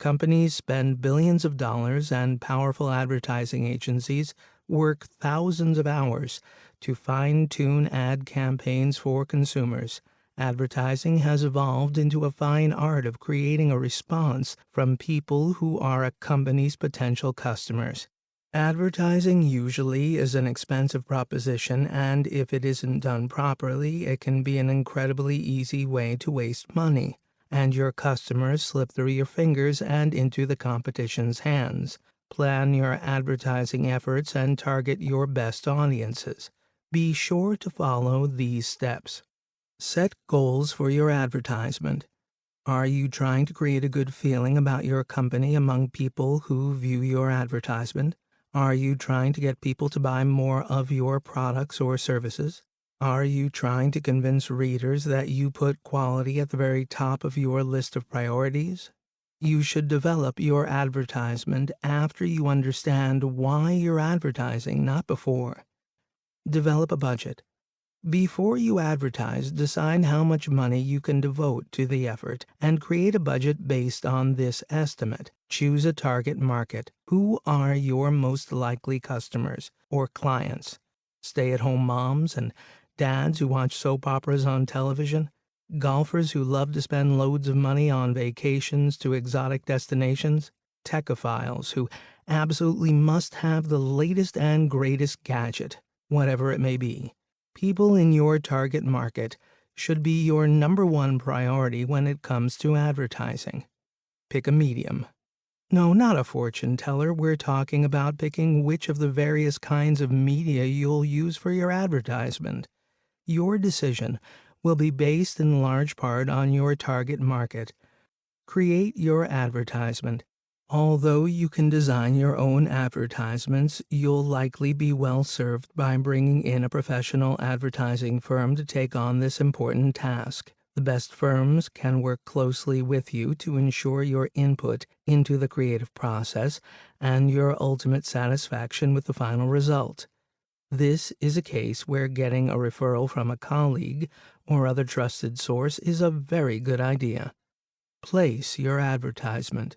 Companies spend billions of dollars and powerful advertising agencies work thousands of hours to fine-tune ad campaigns for consumers. Advertising has evolved into a fine art of creating a response from people who are a company's potential customers. Advertising usually is an expensive proposition, and if it isn't done properly, it can be an incredibly easy way to waste money, and your customers slip through your fingers and into the competition's hands. Plan your advertising efforts and target your best audiences. Be sure to follow these steps. Set goals for your advertisement. Are you trying to create a good feeling about your company among people who view your advertisement? Are you trying to get people to buy more of your products or services? Are you trying to convince readers that you put quality at the very top of your list of priorities? You should develop your advertisement after you understand why you're advertising, not before. Develop a budget. Before you advertise, decide how much money you can devote to the effort and create a budget based on this estimate. Choose a target market. Who are your most likely customers or clients? Stay-at-home moms and dads who watch soap operas on television? Golfers who love to spend loads of money on vacations to exotic destinations? Techophiles who absolutely must have the latest and greatest gadget, whatever it may be. People in your target market should be your #1 priority when it comes to advertising. Pick a medium. No, not a fortune teller. We're talking about picking which of the various kinds of media you'll use for your advertisement. Your decision will be based in large part on your target market. Create your advertisement. Although you can design your own advertisements, you'll likely be well served by bringing in a professional advertising firm to take on this important task. The best firms can work closely with you to ensure your input into the creative process and your ultimate satisfaction with the final result. This is a case where getting a referral from a colleague or other trusted source is a very good idea. Place your advertisement.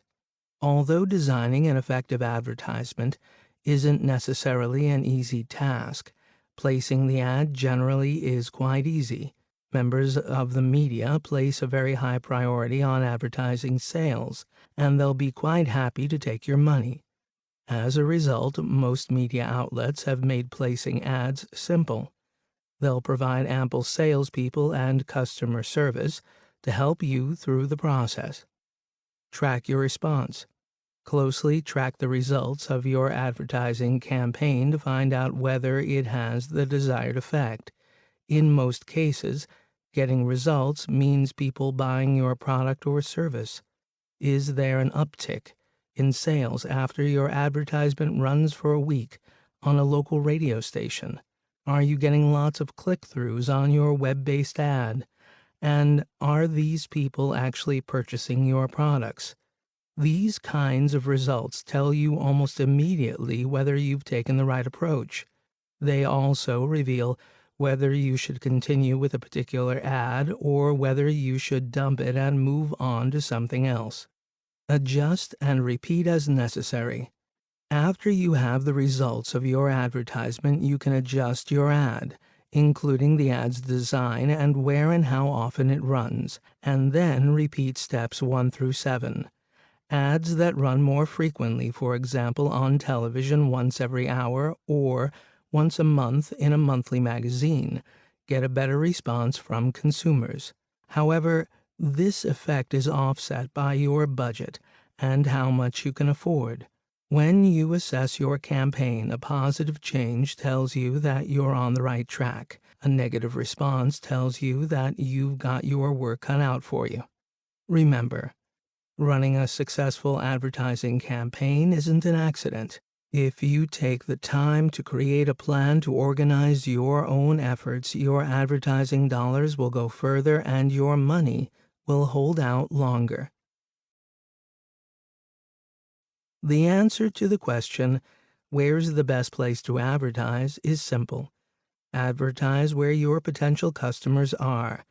Although designing an effective advertisement isn't necessarily an easy task, placing the ad generally is quite easy. Members of the media place a very high priority on advertising sales, and they'll be quite happy to take your money. As a result, most media outlets have made placing ads simple. They'll provide ample salespeople and customer service to help you through the process. Track your response. Closely track the results of your advertising campaign to find out whether it has the desired effect. In most cases, getting results means people buying your product or service. Is there an uptick in sales after your advertisement runs for a week on a local radio station? Are you getting lots of click-throughs on your web-based ad? And are these people actually purchasing your products? These kinds of results tell you almost immediately whether you've taken the right approach. They also reveal whether you should continue with a particular ad or whether you should dump it and move on to something else. Adjust and repeat as necessary. After you have the results of your advertisement, you can adjust your ad, including the ad's design and where and how often it runs, and then repeat steps 1 through 7. Ads that run more frequently, for example on television once every hour or once a month in a monthly magazine, get a better response from consumers. However, this effect is offset by your budget and how much you can afford. When you assess your campaign, a positive change tells you that you're on the right track. A negative response tells you that you've got your work cut out for you. Remember, running a successful advertising campaign isn't an accident. If you take the time to create a plan to organize your own efforts, your advertising dollars will go further and your money will hold out longer. The answer to the question, where's the best place to advertise, is simple. Advertise where your potential customers are.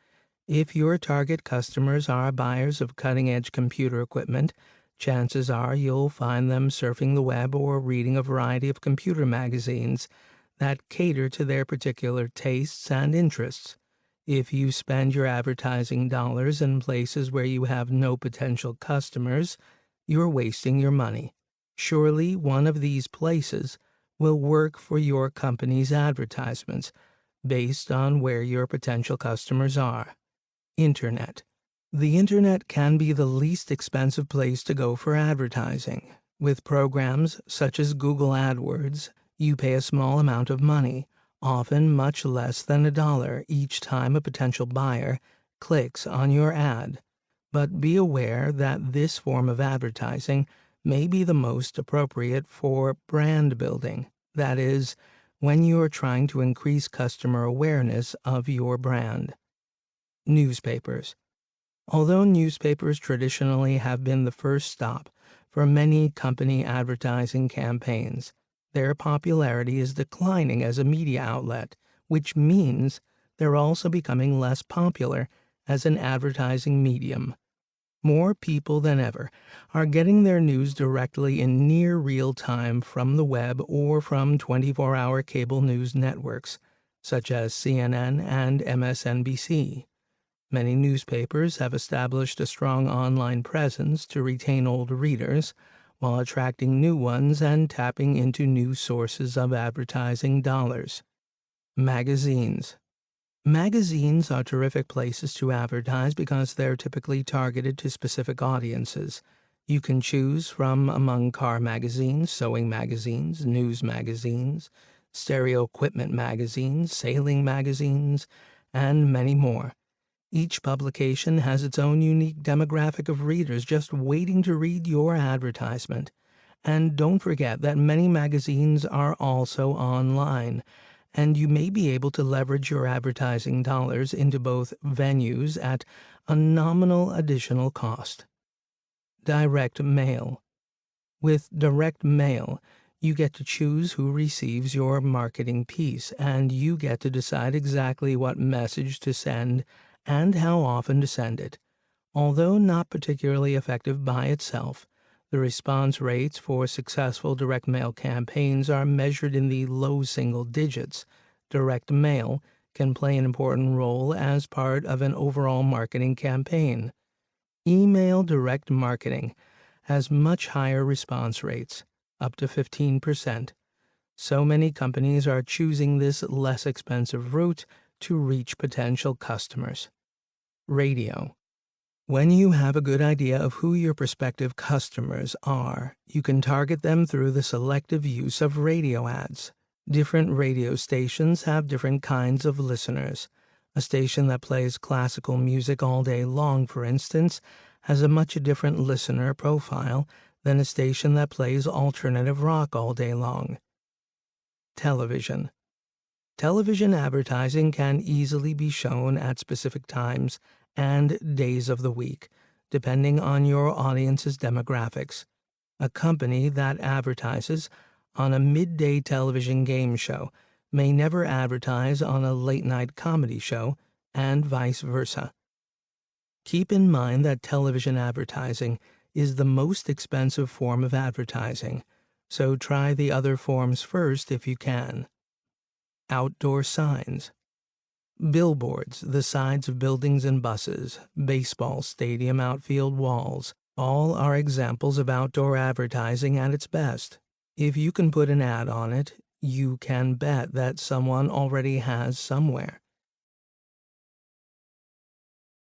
If your target customers are buyers of cutting-edge computer equipment, Chances are you'll find them surfing the web or reading a variety of computer magazines that cater to their particular tastes and interests. If you spend your advertising dollars in places where you have no potential customers, you're wasting your money. Surely one of these places will work for your company's advertisements based on where your potential customers are. Internet. The internet can be the least expensive place to go for advertising. With programs such as Google AdWords, you pay a small amount of money, often much less than $1, each time a potential buyer clicks on your ad. But be aware that this form of advertising may be the most appropriate for brand building. That is, when you are trying to increase customer awareness of your brand. Newspapers. Although newspapers traditionally have been the first stop for many company advertising campaigns, their popularity is declining as a media outlet, which means they're also becoming less popular as an advertising medium. More people than ever are getting their news directly in near real time from the web or from 24-hour cable news networks, such as CNN and MSNBC. Many newspapers have established a strong online presence to retain old readers, while attracting new ones and tapping into new sources of advertising dollars. Magazines. Magazines are terrific places to advertise because they're typically targeted to specific audiences. You can choose from among car magazines, sewing magazines, news magazines, stereo equipment magazines, sailing magazines, and many more. Each publication has its own unique demographic of readers just waiting to read your advertisement. And don't forget that many magazines are also online, and you may be able to leverage your advertising dollars into both venues at a nominal additional cost. Direct mail. With direct mail, you get to choose who receives your marketing piece, and you get to decide exactly what message to send and how often to send it. Although not particularly effective by itself, the response rates for successful direct mail campaigns are measured in the low single digits. Direct mail can play an important role as part of an overall marketing campaign. Email direct marketing has much higher response rates, up to 15%. So many companies are choosing this less expensive route to reach potential customers. Radio. When you have a good idea of who your prospective customers are, you can target them through the selective use of radio ads. Different radio stations have different kinds of listeners. A station that plays classical music all day long, for instance, has a much different listener profile than a station that plays alternative rock all day long. Television. Television advertising can easily be shown at specific times and days of the week, depending on your audience's demographics. A company that advertises on a midday television game show may never advertise on a late-night comedy show, and vice versa. Keep in mind that television advertising is the most expensive form of advertising, so try the other forms first if you can. Outdoor signs. Billboards, the sides of buildings and buses, baseball stadium outfield walls, all are examples of outdoor advertising at its best. If you can put an ad on it, you can bet that someone already has somewhere.